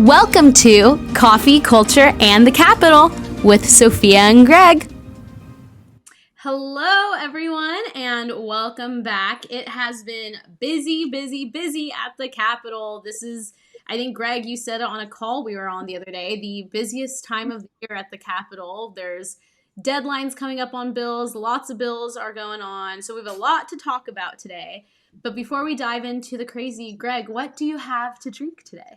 Welcome to Coffee, Culture, and the Capital with Sophia and Greg. Hello, everyone, and welcome back. It has been busy at the Capitol. This is, I think, Greg, you said it on a call we were on the other day, the busiest time of the year at the Capitol. There's deadlines coming up on bills. Lots of bills are going on. So we have a lot to talk about today. But before we dive into the crazy, Greg, what do you have to drink today?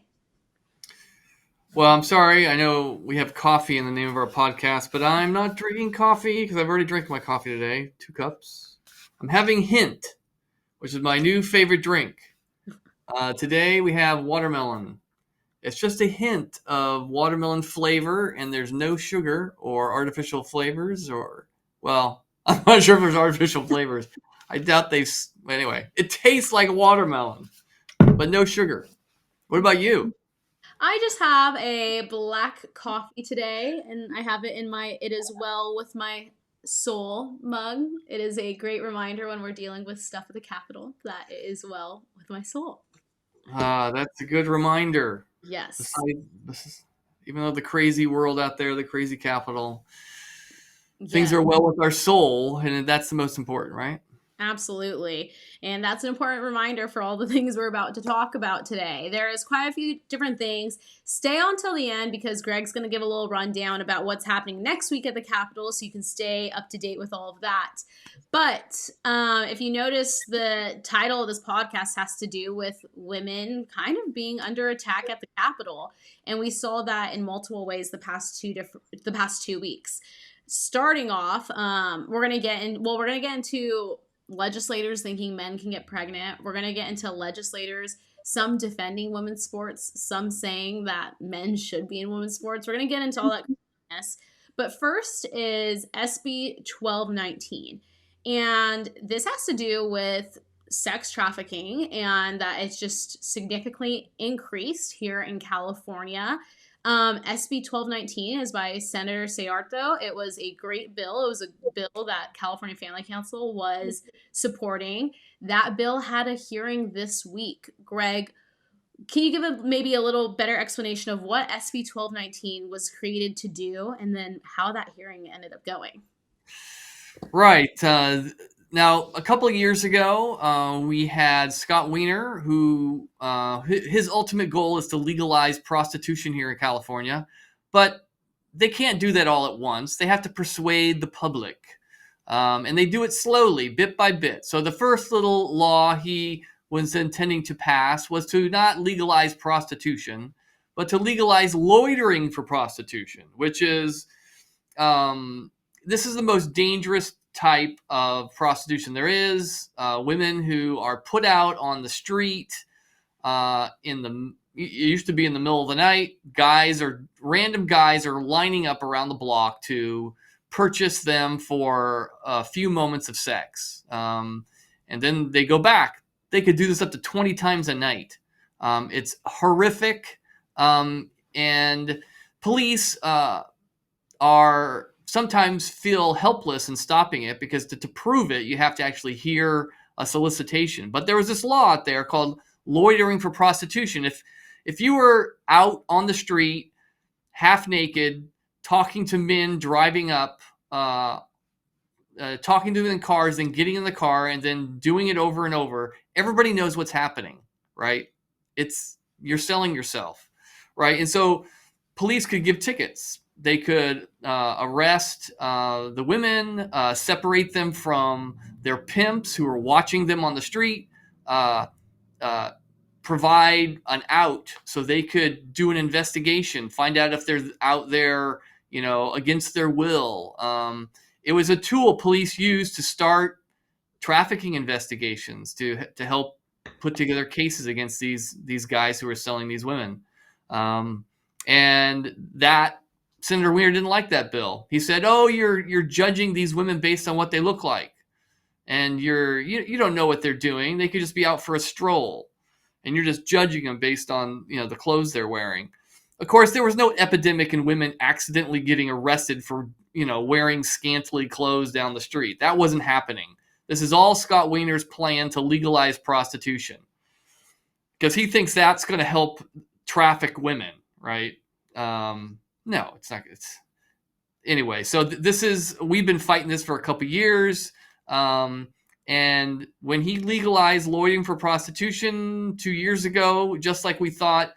Well, I'm sorry. I know we have coffee in the name of our podcast, but I'm not drinking coffee because I've already drank my coffee today, 2 cups. I'm having Hint, which is my new favorite drink. Today we have watermelon. It's just a hint of watermelon flavor, and there's no sugar or artificial flavors well, I'm not sure if there's artificial flavors. I doubt anyway, it tastes like watermelon, but no sugar. What about you? I just have a black coffee today, and I have it in my It Is Well With My Soul mug. It is a great reminder when we're dealing with stuff at the Capitol that it is well with my soul. That's a good reminder. Yes. Even though the crazy world out there, the crazy Capitol, things are well with our soul, and that's the most important, right? Absolutely. And that's an important reminder for all the things we're about to talk about today. There is quite a few different things. Stay on till the end because Greg's going to give a little rundown about what's happening next week at the Capitol so you can stay up to date with all of that. But if you notice, the title of this podcast has to do with women kind of being under attack at the Capitol. And we saw that in multiple ways the past 2 weeks. Starting off, we're going to get into legislators thinking men can get pregnant. We're going to get into legislators, some defending women's sports, some saying that men should be in women's sports. We're going to get into all that mess. But first is SB 1219. And this has to do with sex trafficking and that it's just significantly increased here in California. SB 1219 is by Senator Sayarto. It was a great bill. It was a bill that California Family Council was supporting. That bill had a hearing this week. Greg, can you give maybe a little better explanation of what SB 1219 was created to do and then how that hearing ended up going? Right. Now, a couple of years ago, we had Scott Wiener, who his ultimate goal is to legalize prostitution here in California. But they can't do that all at once. They have to persuade the public. And they do it slowly, bit by bit. So the first little law he was intending to pass was to not legalize prostitution, but to legalize loitering for prostitution, which is, this is the most dangerous type of prostitution there is. Women who are put out on the street it used to be in the middle of the night. Random guys are lining up around the block to purchase them for a few moments of sex. And then they go back. They could do this up to 20 times a night. It's horrific. And police sometimes feel helpless in stopping it because to prove it, you have to actually hear a solicitation. But there was this law out there called loitering for prostitution. If you were out on the street, half naked, talking to men driving up, talking to them in cars, then getting in the car, and then doing it over and over, everybody knows what's happening, right? You're selling yourself, right? And so police could give tickets. They could arrest the women, separate them from their pimps who are watching them on the street, provide an out so they could do an investigation, find out if they're out there, against their will. It was a tool police used to start trafficking investigations to help put together cases against these guys who are selling these women. And that Senator Wiener didn't like that bill. He said, "Oh, you're judging these women based on what they look like, and you don't know what they're doing. They could just be out for a stroll, and you're just judging them based on the clothes they're wearing." Of course, there was no epidemic in women accidentally getting arrested for wearing scantily clothes down the street. That wasn't happening. This is all Scott Wiener's plan to legalize prostitution because he thinks that's going to help traffic women. right? No, it's not. It's anyway. So we've been fighting this for a couple years. And when he legalized loitering for prostitution 2 years ago, just like we thought,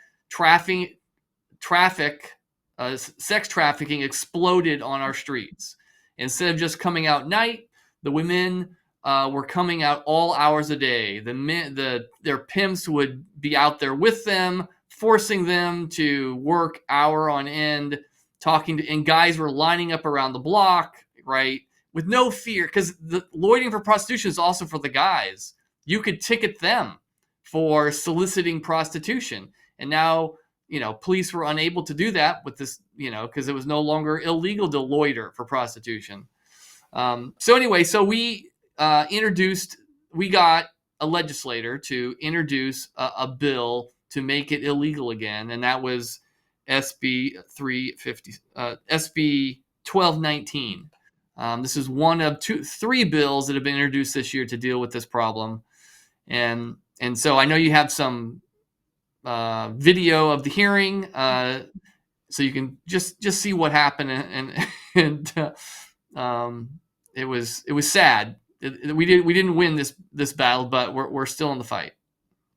sex trafficking exploded on our streets. Instead of just coming out night, the women were coming out all hours a day. Their pimps would be out there with them, forcing them to work hour on end, and guys were lining up around the block, right, with no fear, because the loitering for prostitution is also for the guys. You could ticket them for soliciting prostitution, and now police were unable to do that with this, because it was no longer illegal to loiter for prostitution. So we got a legislator to introduce a bill to make it illegal again, and that was SB 1219. This is one of three bills that have been introduced this year to deal with this problem, and so I know you have some video of the hearing, so you can just see what happened, and it was sad. We didn't win this battle, but we're still in the fight.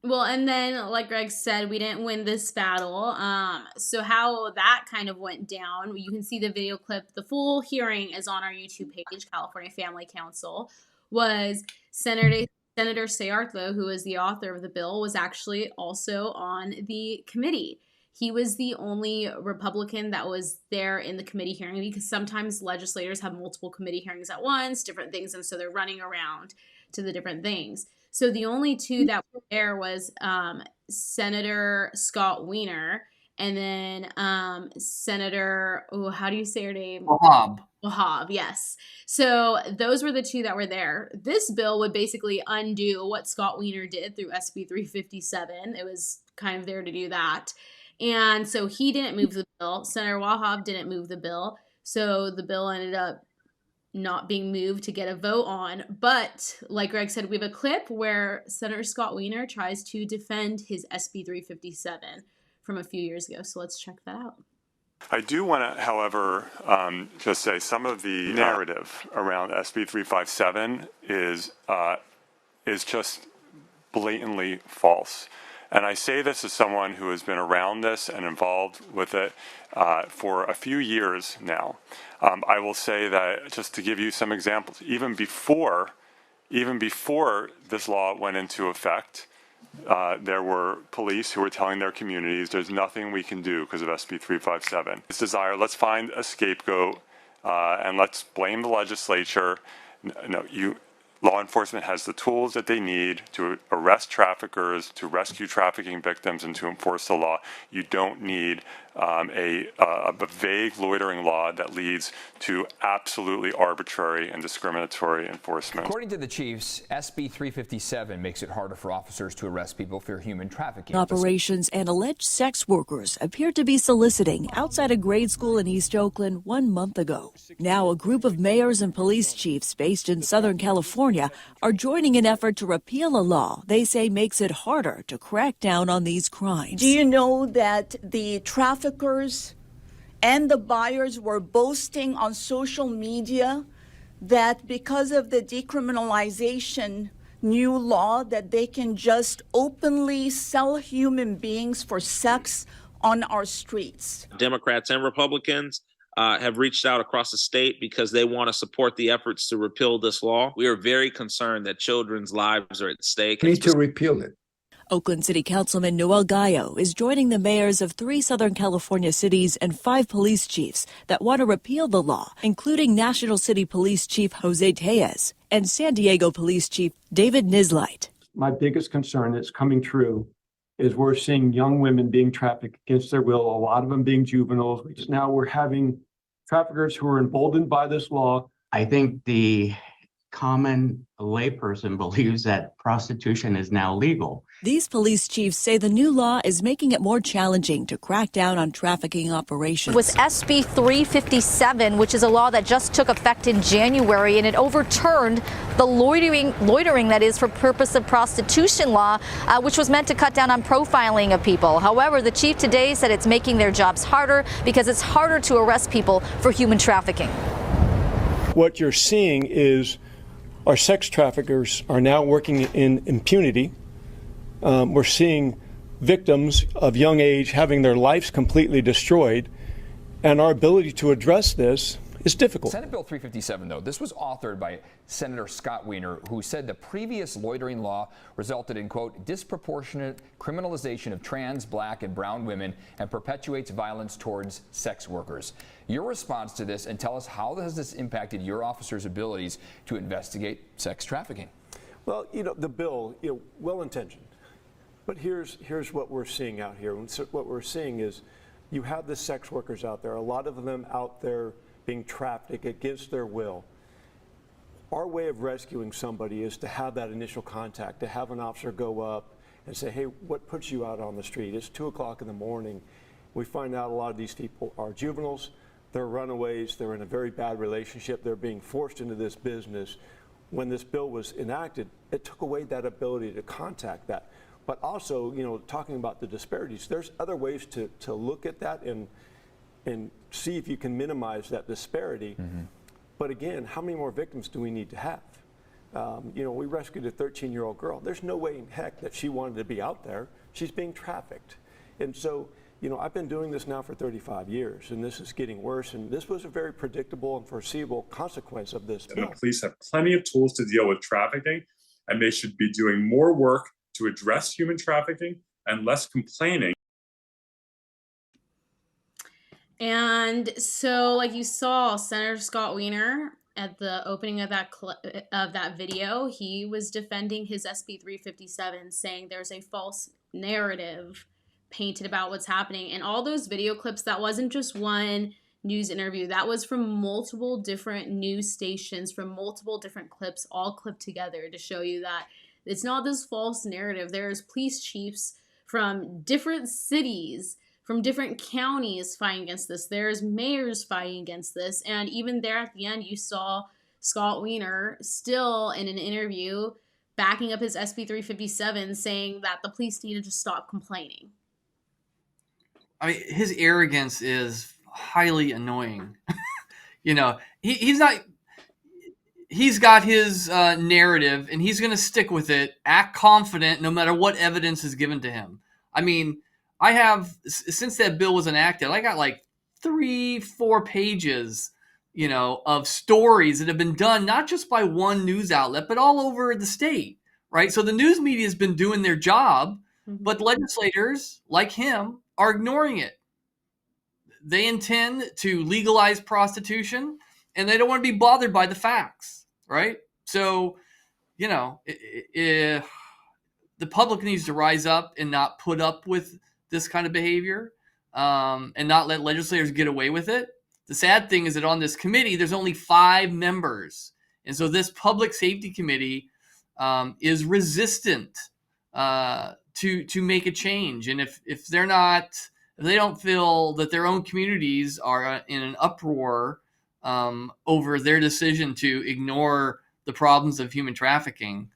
Well, and then, like Greg said, we didn't win this battle. So how that kind of went down, you can see the video clip. The full hearing is on our YouTube page, California Family Council. Was Senator Sayartho, who is the author of the bill, was actually also on the committee. He was the only Republican that was there in the committee hearing, because sometimes legislators have multiple committee hearings at once, different things, and so they're running around to the different things. So the only two that were there was Senator Scott Wiener, and then Senator, how do you say her name? Wahab, yes. So those were the two that were there. This bill would basically undo what Scott Wiener did through SB 357. It was kind of there to do that. And so he didn't move the bill. Senator Wahab didn't move the bill. So the bill ended up not being moved to get a vote on. But like Greg said, we have a clip where Senator Scott Wiener tries to defend his SB 357 from a few years ago. So let's check that out. I do want to, however, just say some of the narrative around SB 357 is just blatantly false. And I say this as someone who has been around this and involved with it for a few years now. I will say that, just to give you some examples, even before this law went into effect, there were police who were telling their communities there's nothing we can do because of SB 357. This desire, let's find a scapegoat and let's blame the legislature. No, law enforcement has the tools that they need to arrest traffickers, to rescue trafficking victims, and to enforce the law. You don't need a vague loitering law that leads to absolutely arbitrary and discriminatory enforcement. According to the chiefs, SB 357 makes it harder for officers to arrest people for human trafficking. Operations and alleged sex workers appeared to be soliciting outside a grade school in East Oakland 1 month ago. Now a group of mayors and police chiefs based in Southern California are joining an effort to repeal a law they say makes it harder to crack down on these crimes. Do you know that the traffickers and the buyers were boasting on social media that because of the decriminalization new law that they can just openly sell human beings for sex on our streets? Democrats and Republicans have reached out across the state because they want to support the efforts to repeal this law. We are very concerned that children's lives are at stake. We need to repeal it. Oakland City Councilman Noel Gallo is joining the mayors of 3 Southern California cities and 5 police chiefs that want to repeal the law, including National City Police Chief Jose Tellez and San Diego Police Chief David Nislight. My biggest concern that's coming true is we're seeing young women being trafficked against their will, a lot of them being juveniles. Now we're having traffickers who are emboldened by this law. I think the common layperson believes that prostitution is now legal. These police chiefs say the new law is making it more challenging to crack down on trafficking operations. It was SB 357, which is a law that just took effect in January, and it overturned the loitering that is for purpose of prostitution law, which was meant to cut down on profiling of people. However, the chief today said it's making their jobs harder because it's harder to arrest people for human trafficking. What you're seeing is our sex traffickers are now working in impunity. We're seeing victims of young age having their lives completely destroyed, and our ability to address this is difficult. Senate Bill 357, though, this was authored by Senator Scott Wiener, who said the previous loitering law resulted in, quote, disproportionate criminalization of trans, black, and brown women and perpetuates violence towards sex workers. Your response to this, and tell us how has this impacted your officers' abilities to investigate sex trafficking? Well, the bill, well-intentioned. But here's what we're seeing out here. What we're seeing is you have the sex workers out there, a lot of them out there being trafficked against their will. Our way of rescuing somebody is to have that initial contact, to have an officer go up and say, hey, what puts you out on the street? It's 2 o'clock in the morning. We find out a lot of these people are juveniles, they're runaways, they're in a very bad relationship, they're being forced into this business. When this bill was enacted, it took away that ability to contact that. But also, talking about the disparities, there's other ways to look at that and see if you can minimize that disparity. Mm-hmm. But again, how many more victims do we need to have? We rescued a 13-year-old girl. There's no way in heck that she wanted to be out there. She's being trafficked. And so, I've been doing this now for 35 years, and this is getting worse. And this was a very predictable and foreseeable consequence of this bill. The police have plenty of tools to deal with trafficking, and they should be doing more work to address human trafficking and less complaining. And so, like you saw, Senator Scott Wiener at the opening of that video, he was defending his SB 357, saying there's a false narrative painted about what's happening. And all those video clips, that wasn't just one news interview. That was from multiple different news stations, from multiple different clips, all clipped together to show you that it's not this false narrative. There's police chiefs from different cities, from different counties fighting against this. There's mayors fighting against this. And even there at the end, you saw Scott Wiener still in an interview backing up his SB 357, saying that the police need to just stop complaining. I mean, his arrogance is highly annoying. He's not. He's got his narrative, and he's going to stick with it, act confident, no matter what evidence is given to him. I mean, I have, since that bill was enacted, I got like 3-4 pages, of stories that have been done, not just by one news outlet, but all over the state, right? So the news media has been doing their job, but legislators like him are ignoring it. They intend to legalize prostitution, and they don't want to be bothered by the facts, right? So, the public needs to rise up and not put up with this kind of behavior, and not let legislators get away with it. The sad thing is that on this committee, there's only 5 members. And so this public safety committee is resistant to make a change. And if they don't feel that their own communities are in an uproar over their decision to ignore the problems of human trafficking,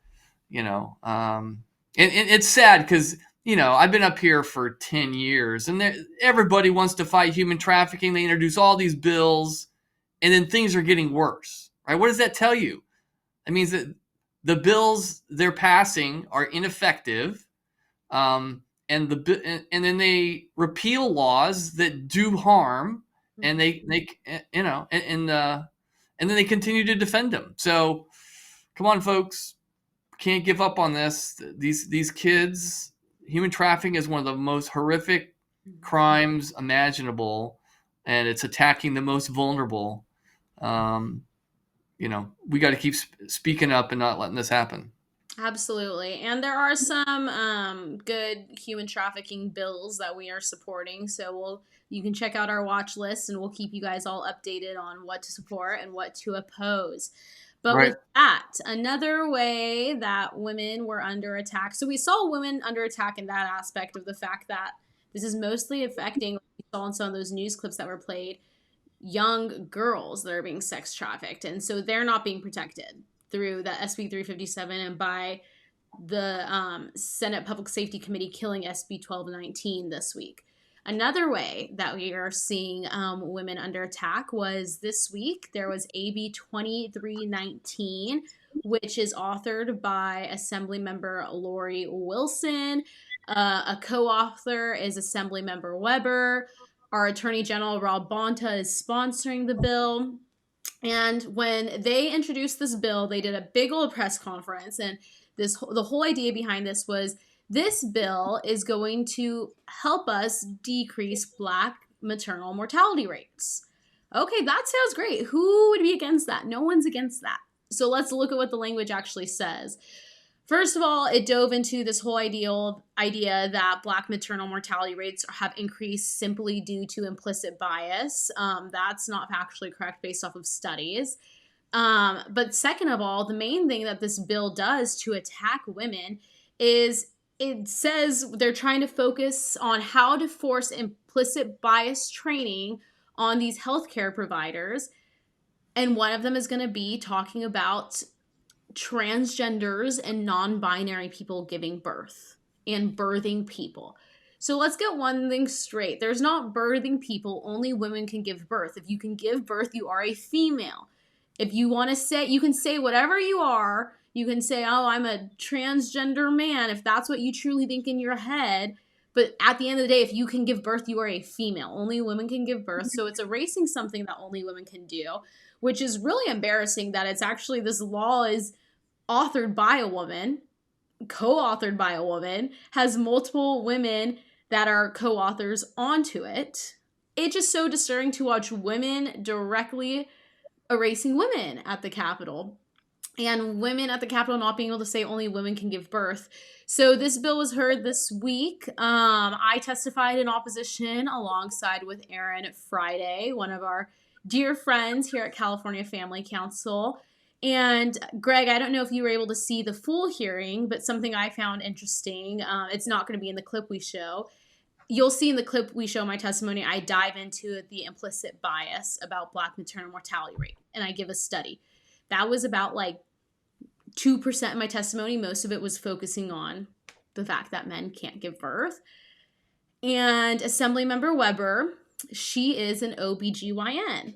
and it's sad because, I've been up here for 10 years and everybody wants to fight human trafficking. They introduce all these bills and then things are getting worse, right? What does that tell you? It means that the bills they're passing are ineffective. And then they repeal laws that do harm, and and then they continue to defend them. So, come on, folks, can't give up on this. These kids, human trafficking is one of the most horrific crimes imaginable, and it's attacking the most vulnerable. We got to keep speaking up and not letting this happen. Absolutely. And there are some good human trafficking bills that we are supporting. So you can check out our watch list, and we'll keep you guys all updated on what to support and what to oppose. But Right. with that, another way that women were under attack. So we saw women under attack in that aspect of the fact that this is mostly affecting, like we saw in some of those news clips that were played, young girls that are being sex trafficked. And so they're not being protected through the SB 357 and by the Senate Public Safety Committee killing SB 1219 this week. Another way that we are seeing women under attack was this week. There was AB 2319, which is authored by Assemblymember Lori Wilson. A co-author is Assemblymember Weber. Our Attorney General Rob Bonta is sponsoring the bill. And when they introduced this bill, they did a big old press conference, and the whole idea behind this bill is going to help us decrease Black maternal mortality rates. Okay, that sounds great. Who would be against that? No one's against that. So let's look at what the language actually says. First of all, it dove into this whole idea that Black maternal mortality rates have increased simply due to implicit bias. That's not factually correct based off of studies. But second of all, the main thing that this bill does to attack women is it says they're trying to focus on how to force implicit bias training on these healthcare providers. And one of them is going to be talking about transgenders and non-binary people giving birth and birthing people. So let's get one thing straight. There's not birthing people. Only women can give birth. If you can give birth, you are a female. If you want to say, you can say whatever you are. You can say, oh, I'm a transgender man, if that's what you truly think in your head. But at the end of the day, if you can give birth, you are a female. Only women can give birth. So it's erasing something that only women can do, which is really embarrassing that it's actually, this law is authored by a woman, co-authored by a woman, has multiple women that are co-authors onto it. It's just so disturbing to watch women directly erasing women at the Capitol, and women at the Capitol not being able to say only women can give birth. So this bill was heard this week. I testified in opposition alongside with Aaron Friday, one of our dear friends here at California Family Council. And Greg, I don't know if you were able to see the full hearing, but something I found interesting, it's not going to be in the clip we show. You'll see in the clip we show my testimony, I dive into the implicit bias about Black maternal mortality rate, and I give a study. That was about like 2% of my testimony. Most of it was focusing on the fact that men can't give birth. And Assemblymember Weber, she is an OBGYN.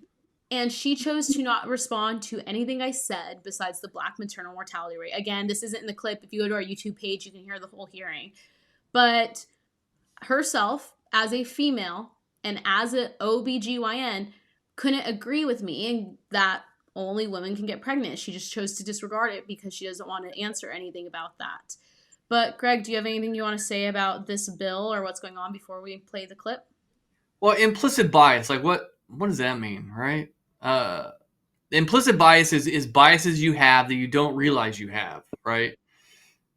And she chose to not respond to anything I said besides the Black maternal mortality rate. Again, this isn't in the clip. If you go to our YouTube page, you can hear the whole hearing. But herself, as a female and as an OBGYN, couldn't agree with me in that only women can get pregnant. She just chose to disregard it because she doesn't want to answer anything about that. But Greg, do you have anything you want to say about this bill or what's going on before we play the clip? Well, implicit bias, like what does that mean, right? Implicit bias is biases you have that you don't realize you have, right?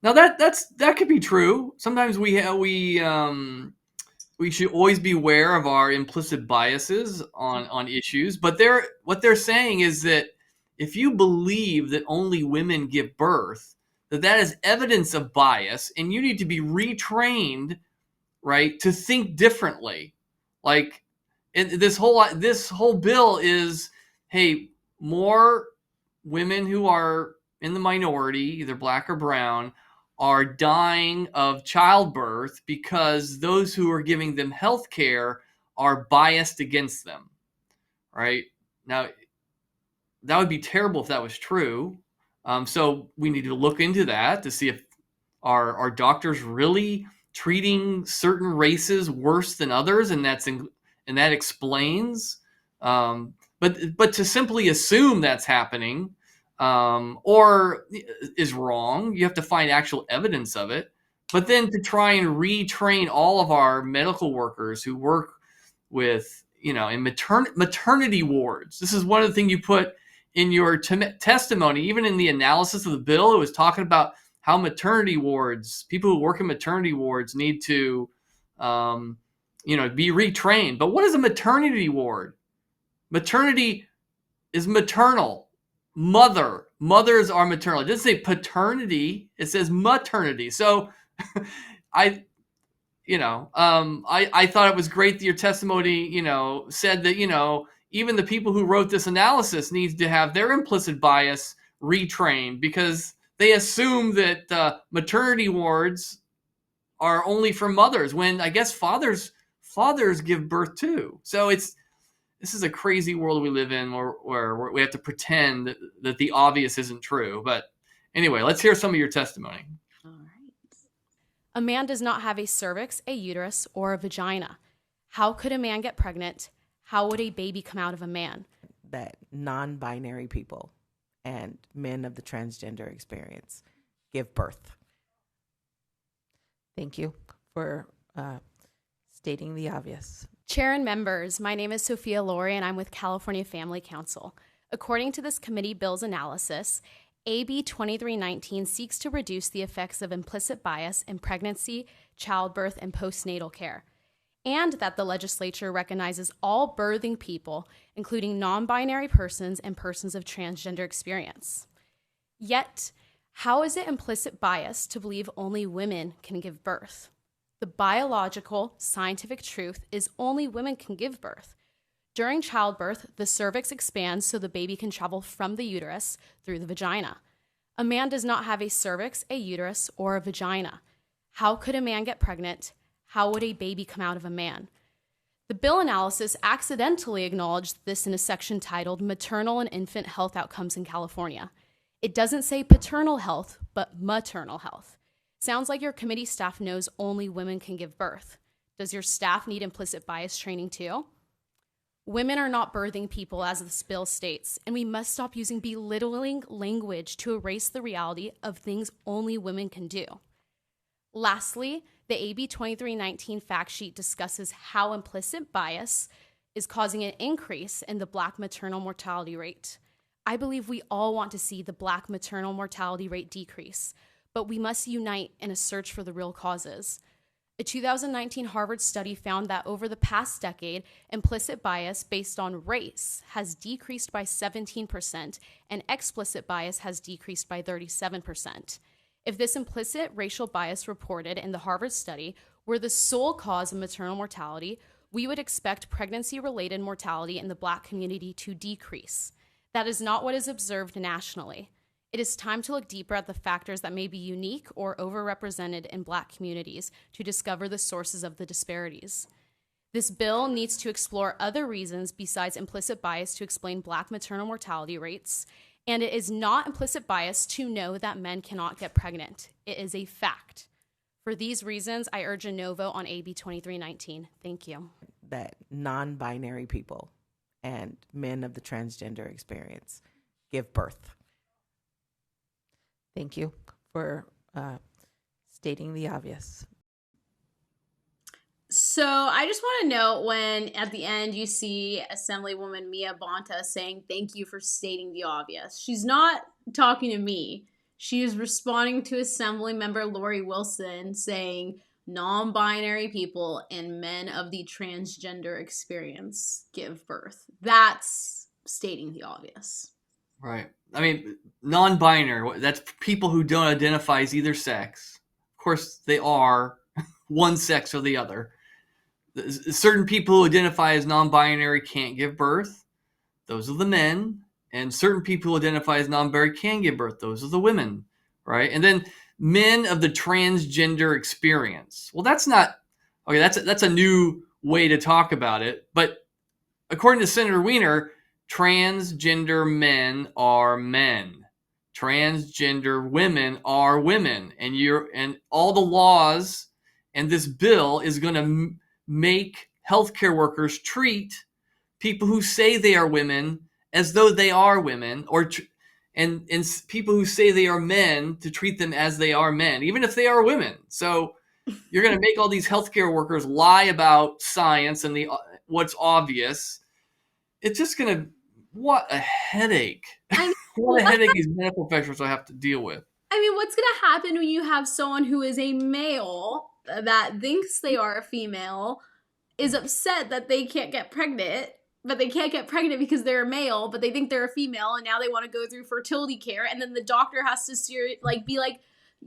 Now that could be true. Sometimes we should always be aware of our implicit biases on issues. But what they're saying is that if you believe that only women give birth, that is evidence of bias, and you need to be retrained, right, to think differently. Like, and this whole bill is, hey, more women who are in the minority, either Black or brown, are dying of childbirth because those who are giving them health care are biased against them, right? Now, that would be terrible if that was true. So we need to look into that to see if are doctors really treating certain races worse than others, and that explains. But to simply assume that's happening or is wrong, you have to find actual evidence of it. But then to try and retrain all of our medical workers who work with, in maternity wards. This is one of the things you put in your testimony. Even in the analysis of the bill, it was talking about how maternity wards, people who work in maternity wards, need to, be retrained. But what is a maternity ward? Maternity is maternal, mother, mothers are maternal. It doesn't say paternity. It says maternity. So I thought it was great that your testimony, said that, even the people who wrote this analysis needs to have their implicit bias retrained, because they assume that maternity wards are only for mothers, when I guess fathers give birth too. So this is a crazy world we live in, where we have to pretend that the obvious isn't true. But anyway, let's hear some of your testimony. All right. A man does not have a cervix, a uterus, or a vagina. How could a man get pregnant? How would a baby come out of a man? That non-binary people and men of the transgender experience give birth. Thank you for stating the obvious. Chair and members, my name is Sophia Laurie, and I'm with California Family Council. According to this committee bill's analysis, AB 2319 seeks to reduce the effects of implicit bias in pregnancy, childbirth, and postnatal care, and that the legislature recognizes all birthing people, including non-binary persons and persons of transgender experience. Yet, how is it implicit bias to believe only women can give birth? The biological, scientific truth is only women can give birth. During childbirth, the cervix expands so the baby can travel from the uterus through the vagina. A man does not have a cervix, a uterus, or a vagina. How could a man get pregnant? How would a baby come out of a man? The bill analysis accidentally acknowledged this in a section titled Maternal and Infant Health Outcomes in California. It doesn't say paternal health, but maternal health. Sounds like your committee staff knows only women can give birth. Does your staff need implicit bias training too? Women are not birthing people, as this bill states, and we must stop using belittling language to erase the reality of things only women can do. Lastly, the AB 2319 fact sheet discusses how implicit bias is causing an increase in the Black maternal mortality rate. I believe we all want to see the Black maternal mortality rate decrease, but we must unite in a search for the real causes. A 2019 Harvard study found that over the past decade, implicit bias based on race has decreased by 17%, and explicit bias has decreased by 37%. If this implicit racial bias reported in the Harvard study were the sole cause of maternal mortality, we would expect pregnancy-related mortality in the Black community to decrease. That is not what is observed nationally. It is time to look deeper at the factors that may be unique or overrepresented in Black communities to discover the sources of the disparities. This bill needs to explore other reasons besides implicit bias to explain Black maternal mortality rates, and it is not implicit bias to know that men cannot get pregnant. It is a fact. For these reasons, I urge a no vote on AB 2319. Thank you. That non-binary people and men of the transgender experience give birth. Thank you for stating the obvious. So I just want to note, when at the end you see Assemblywoman Mia Bonta saying thank you for stating the obvious, she's not talking to me. She is responding to Assemblymember Lori Wilson saying non-binary people and men of the transgender experience give birth. That's stating the obvious. Right. I mean, non-binary, that's people who don't identify as either sex. Of course, they are one sex or the other. Certain people who identify as non-binary can't give birth. Those are the men. And certain people who identify as non-binary can give birth. Those are the women, right? And then men of the transgender experience. Well, that's not, okay, that's a new way to talk about it. But according to Senator Wiener, transgender men are men. Transgender women are women. And all the laws and this bill is going to make healthcare workers treat people who say they are women as though they are women, and people who say they are men to treat them as they are men, even if they are women. So you're going to make all these healthcare workers lie about science and what's obvious. It's just going to, what a headache. What a headache these medical professionals will have to deal with. I mean, what's going to happen when you have someone who is a male that thinks they are a female, is upset that they can't get pregnant, but they can't get pregnant because they're a male, but they think they're a female, and now they want to go through fertility care, and then the doctor has to be like,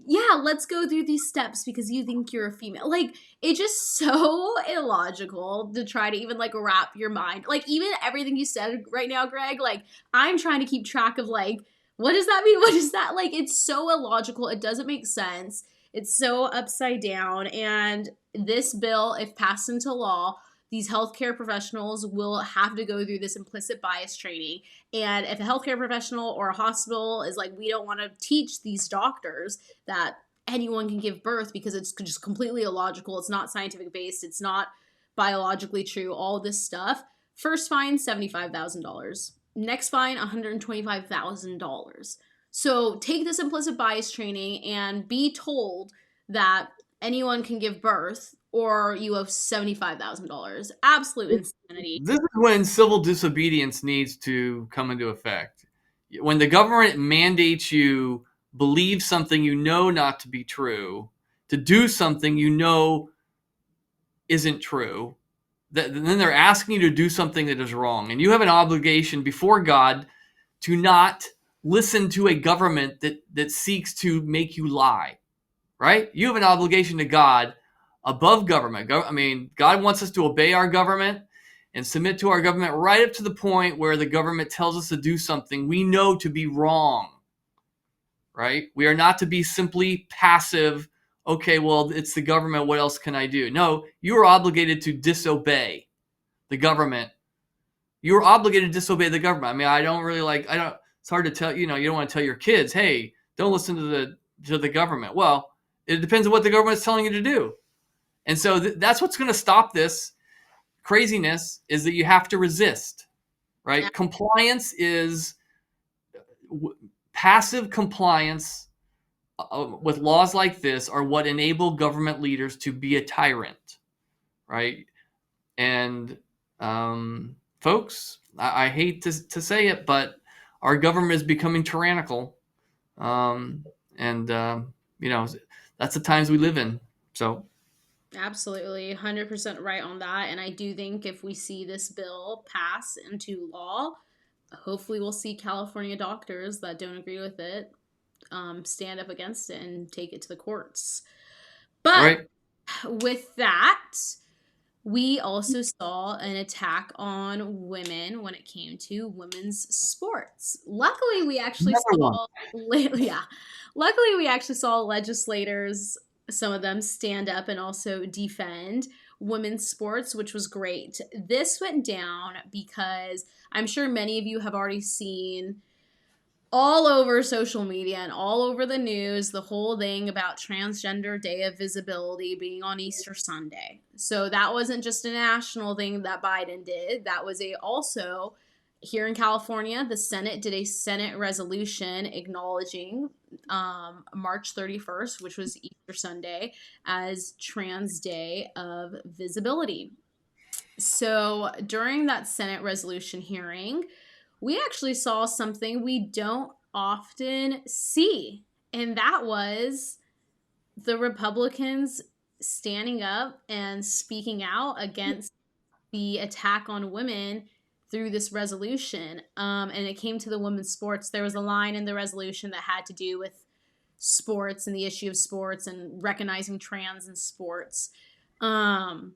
yeah, let's go through these steps because you think you're a female. Like, it's just so illogical to try to even like wrap your mind. Like, even everything you said right now, Greg, like, I'm trying to keep track of like, what does that mean? What is that? Like, it's so illogical. It doesn't make sense. It's so upside down. And this bill, if passed into law, these healthcare professionals will have to go through this implicit bias training. And if a healthcare professional or a hospital is like, we don't want to teach these doctors that anyone can give birth because it's just completely illogical, it's not scientific based, it's not biologically true, all this stuff. First fine, $75,000. Next fine, $125,000. So take this implicit bias training and be told that anyone can give birth, or you owe $75,000. Absolute insanity. This is when civil disobedience needs to come into effect. When the government mandates you believe something you know not to be true, to do something you know isn't true, then they're asking you to do something that is wrong. And you have an obligation before God to not listen to a government that seeks to make you lie, right? You have an obligation to God above government. I mean, God wants us to obey our government and submit to our government right up to the point where the government tells us to do something we know to be wrong, right? We are not to be simply passive. Okay, well, it's the government. What else can I do? No, you are obligated to disobey the government. You are obligated to disobey the government. I mean, it's hard to tell, you don't want to tell your kids, hey, don't listen to the government. Well, it depends on what the government is telling you to do. And so that's what's going to stop this craziness, is that you have to resist, right? Yeah. Compliance is passive compliance with laws like this are what enable government leaders to be a tyrant, right? And folks, I hate to say it, but our government is becoming tyrannical. That's the times we live in. So. Absolutely, 100% right on that. And I do think if we see this bill pass into law, hopefully we'll see California doctors that don't agree with it stand up against it and take it to the courts. But with that, we also saw an attack on women when it came to women's sports. Luckily, we actually saw legislators, some of them, stand up and also defend women's sports, which was great. This went down because I'm sure many of you have already seen all over social media and all over the news the whole thing about Transgender Day of Visibility being on Easter Sunday. So that wasn't just a national thing that Biden did. That was also here in California, the Senate did a Senate resolution acknowledging March 31st, which was Easter Sunday, as Trans Day of Visibility. So during that Senate resolution hearing, we actually saw something we don't often see, and that was the Republicans standing up and speaking out against the attack on women through this resolution. And it came to the women's sports. There was a line in the resolution that had to do with sports and the issue of sports and recognizing trans in sports. And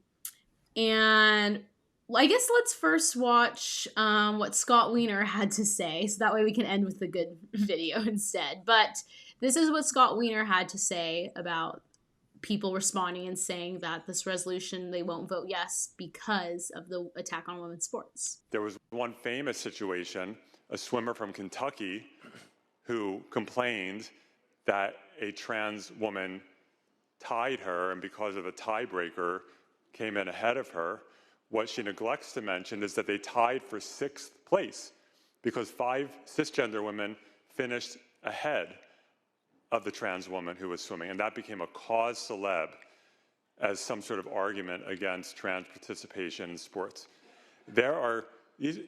I guess let's first watch what Scott Wiener had to say, so that way we can end with the good video instead. But this is what Scott Wiener had to say about people responding and saying that this resolution, they won't vote yes because of the attack on women's sports. There was one famous situation, a swimmer from Kentucky who complained that a trans woman tied her, and because of a tiebreaker came in ahead of her. What she neglects to mention is that they tied for 6th place because 5 cisgender women finished ahead of the trans woman who was swimming, and that became a cause célèbre as some sort of argument against trans participation in sports. There are these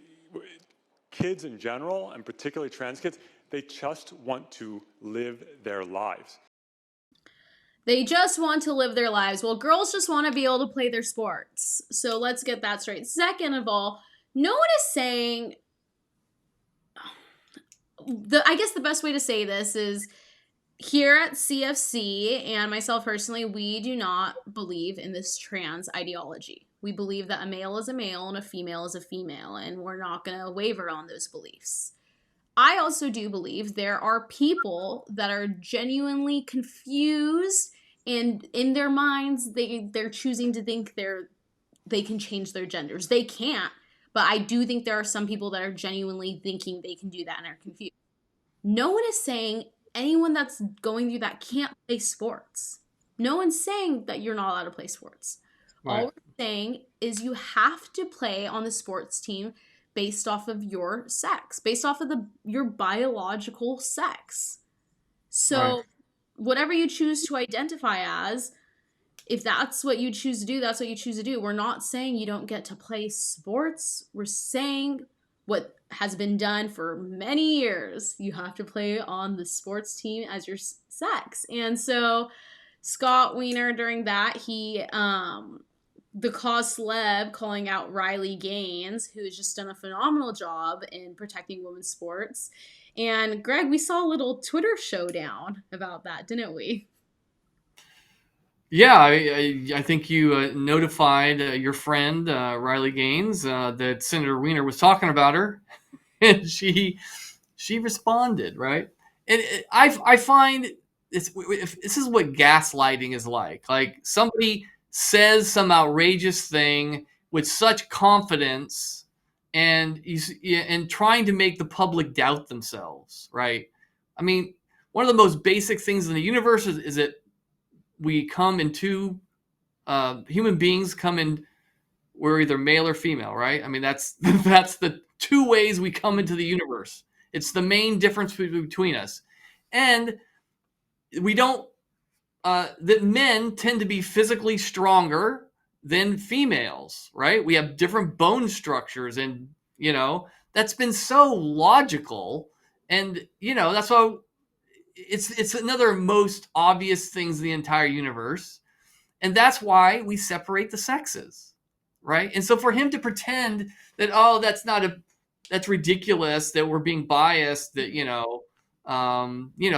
kids in general, and particularly trans kids, they just want to live their lives. They just want to live their lives. Well, girls just want to be able to play their sports. So let's get that straight. Second of all, no one is saying, I guess the best way to say this is, here at CFC and myself personally, we do not believe in this trans ideology. We believe that a male is a male and a female is a female, and we're not going to waver on those beliefs. I also do believe there are people that are genuinely confused, and in their minds, they're choosing to think they can change their genders. They can't, but I do think there are some people that are genuinely thinking they can do that and are confused. No one is saying anyone that's going through that can't play sports. No one's saying that you're not allowed to play sports. Right. All we're saying is you have to play on the sports team based off of your sex, based off of your biological sex. So Right. whatever you choose to identify as, if that's what you choose to do, that's what you choose to do. We're not saying you don't get to play sports. We're saying what has been done for many years. You have to play on the sports team as your sex. And so Scott Wiener, during that, he, the cause celeb, calling out Riley Gaines, who has just done a phenomenal job in protecting women's sports. And Greg, we saw a little Twitter showdown about that, didn't we? Yeah, I think you notified your friend Riley Gaines that Senator Wiener was talking about her, and she responded, right? And I find this is what gaslighting is like. Like, somebody says some outrageous thing with such confidence, and trying to make the public doubt themselves, right? I mean, one of the most basic things in the universe is that we come in two, human beings come in, we're either male or female, right? I mean, that's the two ways we come into the universe. It's the main difference between us. And we don't, that men tend to be physically stronger than females, right? We have different bone structures, and, that's been so logical. And, that's why it's another most obvious things in the entire universe. And that's why we separate the sexes, right? And so for him to pretend that, oh, that's ridiculous, that we're being biased, that,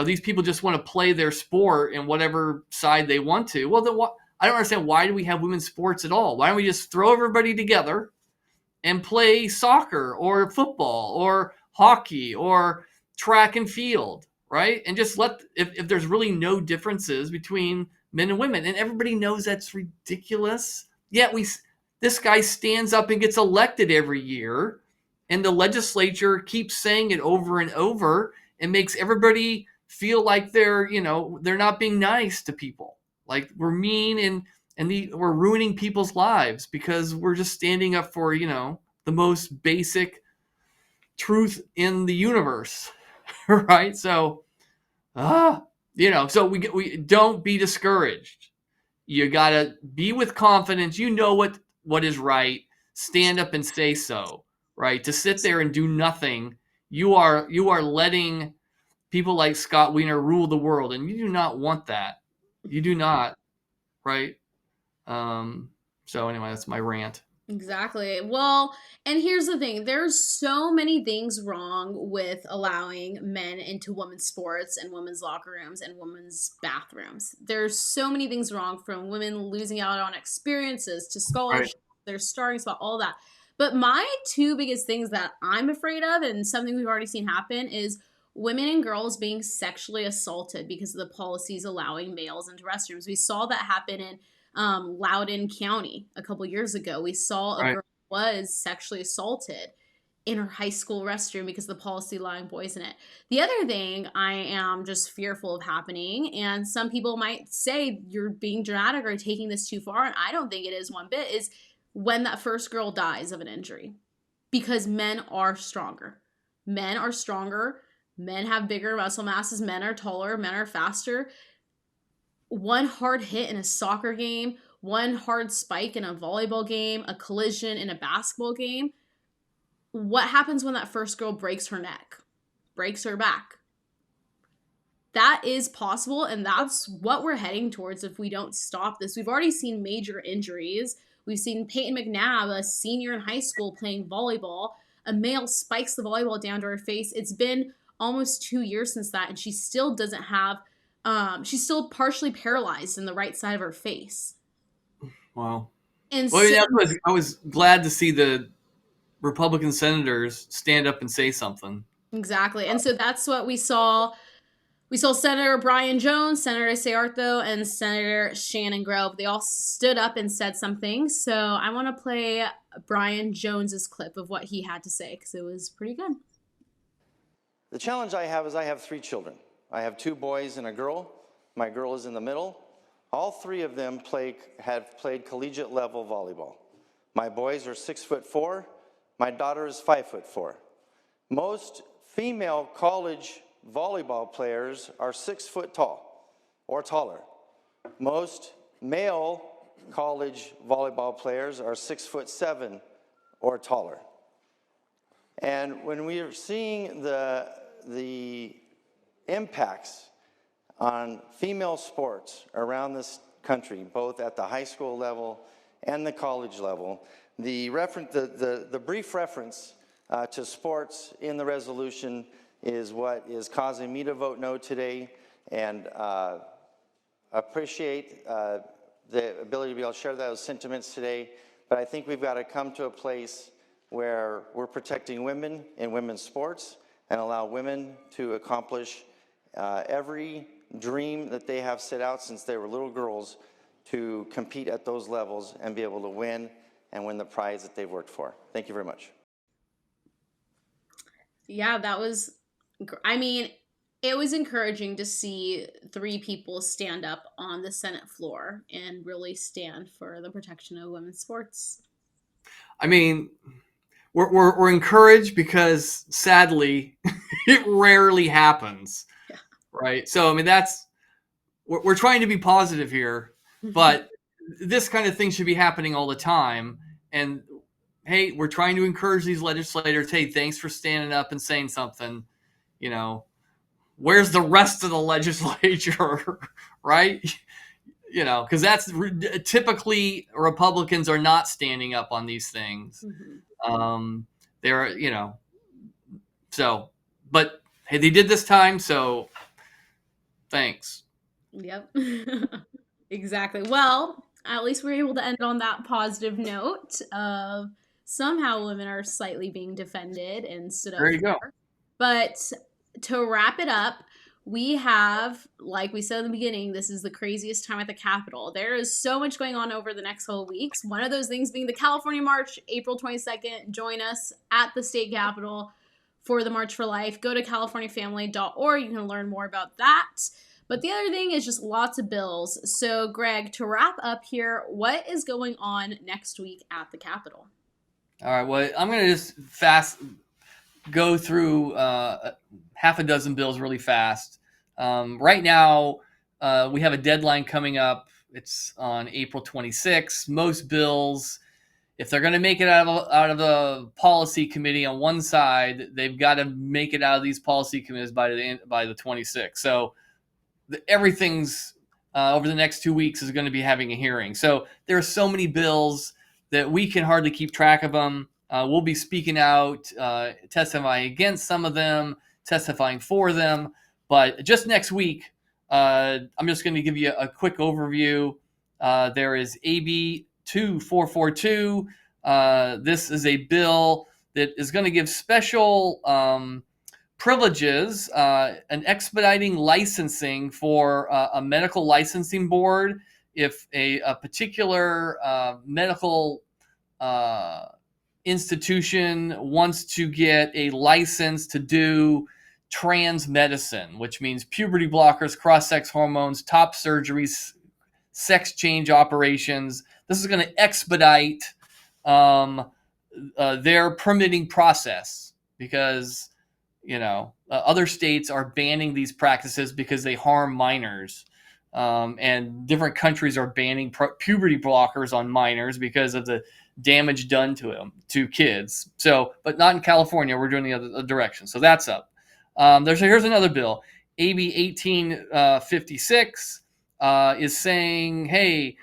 these people just want to play their sport in whatever side they want to. Well, then I don't understand, why do we have women's sports at all? Why don't we just throw everybody together and play soccer or football or hockey or track and field, right? And just if there's really no differences between men and women, and everybody knows that's ridiculous, yet this guy stands up and gets elected every year, and the legislature keeps saying it over and over, and makes everybody feel like they're not being nice to people, like we're mean and we're ruining people's lives because we're just standing up for the most basic truth in the universe. Right? So so we don't be discouraged. You gotta be with confidence. What is right. Stand up and say so. Right? To sit there and do nothing, you are letting people like Scott Wiener rule the world, and you do not want that. You do not. Right? So anyway, that's my rant. Exactly. Well, and here's the thing. There's so many things wrong with allowing men into women's sports and women's locker rooms and women's bathrooms. There's so many things wrong, from women losing out on experiences to scholarships, their starting spot, all that. But my two biggest things that I'm afraid of, and something we've already seen happen, is women and girls being sexually assaulted because of the policies allowing males into restrooms. We saw that happen in Loudoun County a couple years ago. We saw a girl was sexually assaulted in her high school restroom because of the policy allowing boys in it. The other thing I am just fearful of happening, and some people might say you're being dramatic or taking this too far, and I don't think it is one bit, is when that first girl dies of an injury. Because men are stronger. Men are stronger. Men have bigger muscle masses. Men are taller. Men are faster. One hard hit in a soccer game, one hard spike in a volleyball game, a collision in a basketball game. What happens when that first girl breaks her neck, breaks her back? That is possible, and that's what we're heading towards if we don't stop this. We've already seen major injuries We've seen Peyton McNabb, a senior in high school, playing volleyball. A male spikes the volleyball down to her face. It's been almost 2 years since that, and she still doesn't have, she's still partially paralyzed in the right side of her face. Wow. And well, yeah, I was glad to see the Republican senators stand up and say something. Exactly. And so that's what we saw. We saw Senator Brian Jones, Senator Sayartho, and Senator Shannon Grove. They all stood up and said something. So I want to play Brian Jones's clip of what he had to say because it was pretty good. The challenge I have is I have 3 children. I have 2 boys and a girl. My girl is in the middle. All 3 of them have played collegiate level volleyball. My boys are 6'4". My daughter is 5'4". Most female college volleyball players are 6 foot tall or taller. Most male college volleyball players are 6'7" or taller. And when we are seeing the impacts on female sports around this country, both at the high school level and the college level, the brief reference to sports in the resolution is what is causing me to vote no today, and appreciate the ability to be able to share those sentiments today. But I think we've got to come to a place where we're protecting women in women's sports and allow women to accomplish every dream that they have set out since they were little girls to compete at those levels and be able to win and win the prize that they've worked for. Thank you very much. Yeah, that was, I mean, it was encouraging to see 3 people stand up on the Senate floor and really stand for the protection of women's sports. I mean, we're encouraged because sadly, it rarely happens, right? So, I mean, we're trying to be positive here, but this kind of thing should be happening all the time. And hey, we're trying to encourage these legislators. Hey, thanks for standing up and saying something. You know, where's the rest of the legislature, right? You know, because that's typically Republicans are not standing up on these things. They're, you know, so, but hey, they did this time, so thanks. Yep. Exactly. Well, at least we're able to end on that positive note of somehow women are slightly being defended and stood up. There you go. But to wrap it up, we have, like we said in the beginning, this is the craziest time at the Capitol. There is so much going on over the next whole weeks. One of those things being the California March, April 22nd. Join us at the state Capitol for the March for Life. Go to californiafamily.org. You can learn more about that. But the other thing is just lots of bills. So, Greg, to wrap up here, what is going on next week at the Capitol? All right. Well, I'm going to just fast go through half a dozen bills really fast. Right now, we have a deadline coming up. It's on April 26th. Most bills, if they're going to make it out of the policy committee on one side, they've got to make it out of these policy committees by the 26th. So everything's over the next 2 weeks is going to be having a hearing. So there are so many bills that we can hardly keep track of them. We'll be speaking out, testifying against some of them, testifying for them. But just next week, I'm just going to give you a quick overview. There is AB 2442. This is a bill that is going to give special privileges and expediting licensing for a medical licensing board if a particular medical institution wants to get a license to do trans medicine, which means puberty blockers, cross-sex hormones, top surgeries, sex change operations. This is going to expedite their permitting process because, you know, other states are banning these practices because they harm minors. And different countries are banning puberty blockers on minors because of the damage done to kids. So, but not in California. We're doing the other direction. So that's up. Here's another bill. AB 1856 is saying, hey,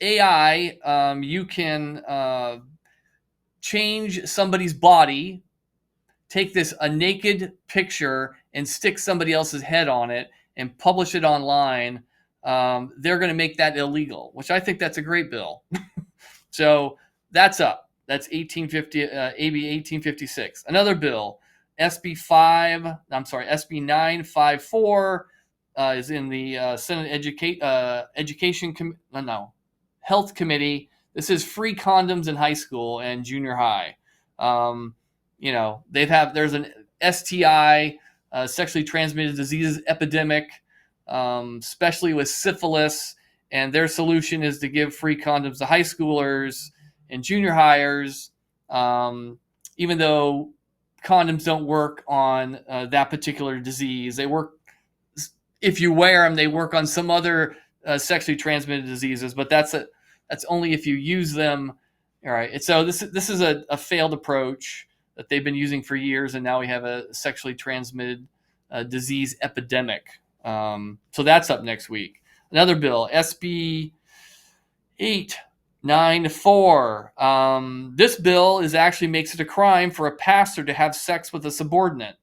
AI, you can change somebody's body, take a naked picture and stick somebody else's head on it and publish it online. They're going to make that illegal, which I think that's a great bill. So that's up. That's AB 1856. Another bill, SB 954, is in the Senate Health Committee. This is free condoms in high school and junior high. There's an STI, sexually transmitted diseases epidemic, especially with syphilis, and their solution is to give free condoms to high schoolers and junior hires, even though condoms don't work on that particular disease. They work, if you wear them, they work on some other sexually transmitted diseases, but that's only if you use them. All right, and so this is a failed approach that they've been using for years, and now we have a sexually transmitted disease epidemic. So that's up next week. Another bill, SB 894. This bill actually makes it a crime for a pastor to have sex with a subordinate.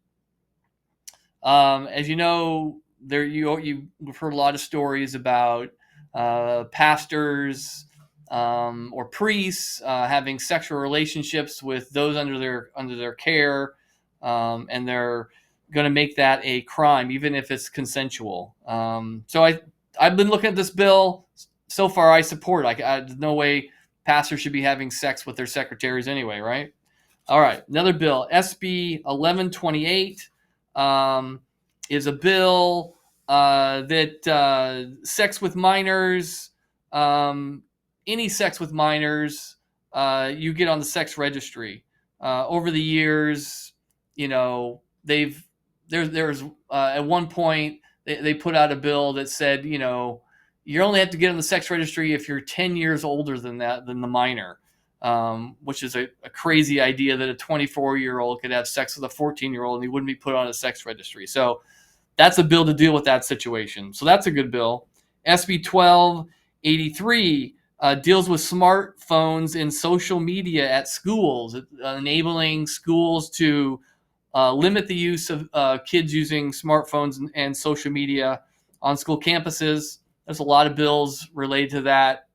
As you know, you've heard a lot of stories about pastors or priests having sexual relationships with those under their care, and they're going to make that a crime, even if it's consensual. So I've been looking at this bill. So far, I support it. There's no way pastors should be having sex with their secretaries anyway, right? All right, another bill, SB 1128, is a bill that sex with minors, any sex with minors, you get on the sex registry. Over the years, there's at one point they put out a bill that said, you only have to get on the sex registry if you're 10 years older than the minor, which is a crazy idea that a 24-year-old could have sex with a 14-year-old and he wouldn't be put on a sex registry. So that's a bill to deal with that situation. So that's a good bill. SB 1283 deals with smartphones and social media at schools, enabling schools to limit the use of kids using smartphones and social media on school campuses. There's a lot of bills related to that.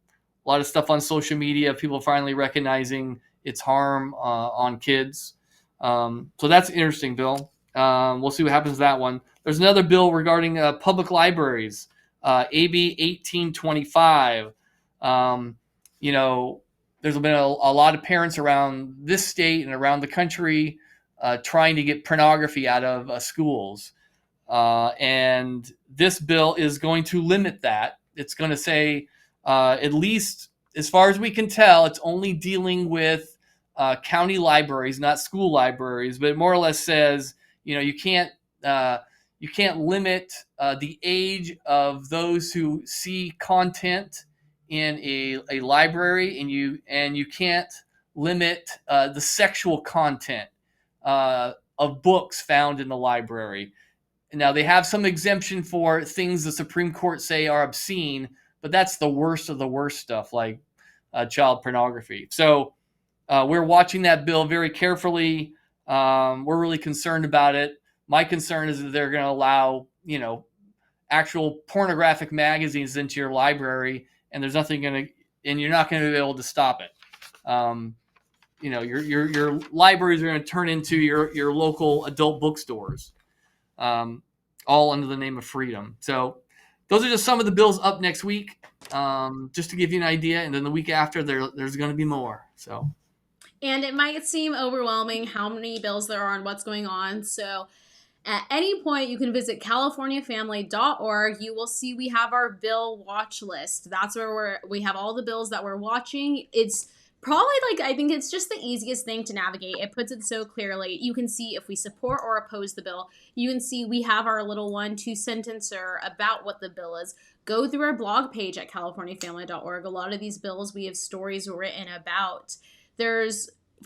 A lot of stuff on social media, people finally recognizing its harm on kids. So that's an interesting bill. We'll see what happens with that one. There's another bill regarding public libraries, AB 1825. There's been a lot of parents around this state and around the country trying to get pornography out of schools. And this bill is going to limit that. It's going to say, at least as far as we can tell, it's only dealing with county libraries, not school libraries, but it more or less says, you can't limit the age of those who see content in a library, and you can't limit the sexual content of books found in the library. Now, they have some exemption for things the Supreme Court say are obscene, but that's the worst of the worst stuff, like child pornography. So we're watching that bill very carefully. We're really concerned about it. My concern is that they're going to allow, actual pornographic magazines into your library, and there's nothing and you're not going to be able to stop it. Your libraries are going to turn into your local adult bookstores, all under the name of freedom. So those are just some of the bills up next week, just to give you an idea. And then the week after, there's going to be more. So, and it might seem overwhelming how many bills there are and what's going on. So at any point, you can visit CaliforniaFamily.org. You will see we have our bill watch list. That's where we have all the bills that we're watching. It's probably I think it's just the easiest thing to navigate. It puts it so clearly. You can see if we support or oppose the bill. You can see we have our little 1-2 sentencer about what the bill is. Go through our blog page at CaliforniaFamily.org. A lot of these bills we have stories written about.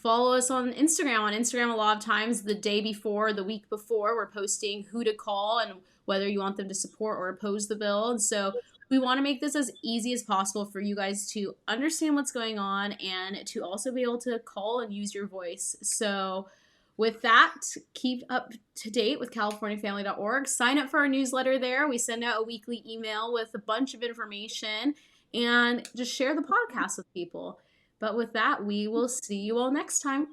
Follow us on Instagram. On Instagram, a lot of times the day before, the week before, we're posting who to call and whether you want them to support or oppose the bill. And so We want to make this as easy as possible for you guys to understand what's going on and to also be able to call and use your voice. So with that, keep up to date with CaliforniaFamily.org. Sign up for our newsletter there. We send out a weekly email with a bunch of information, and just share the podcast with people. But with that, we will see you all next time.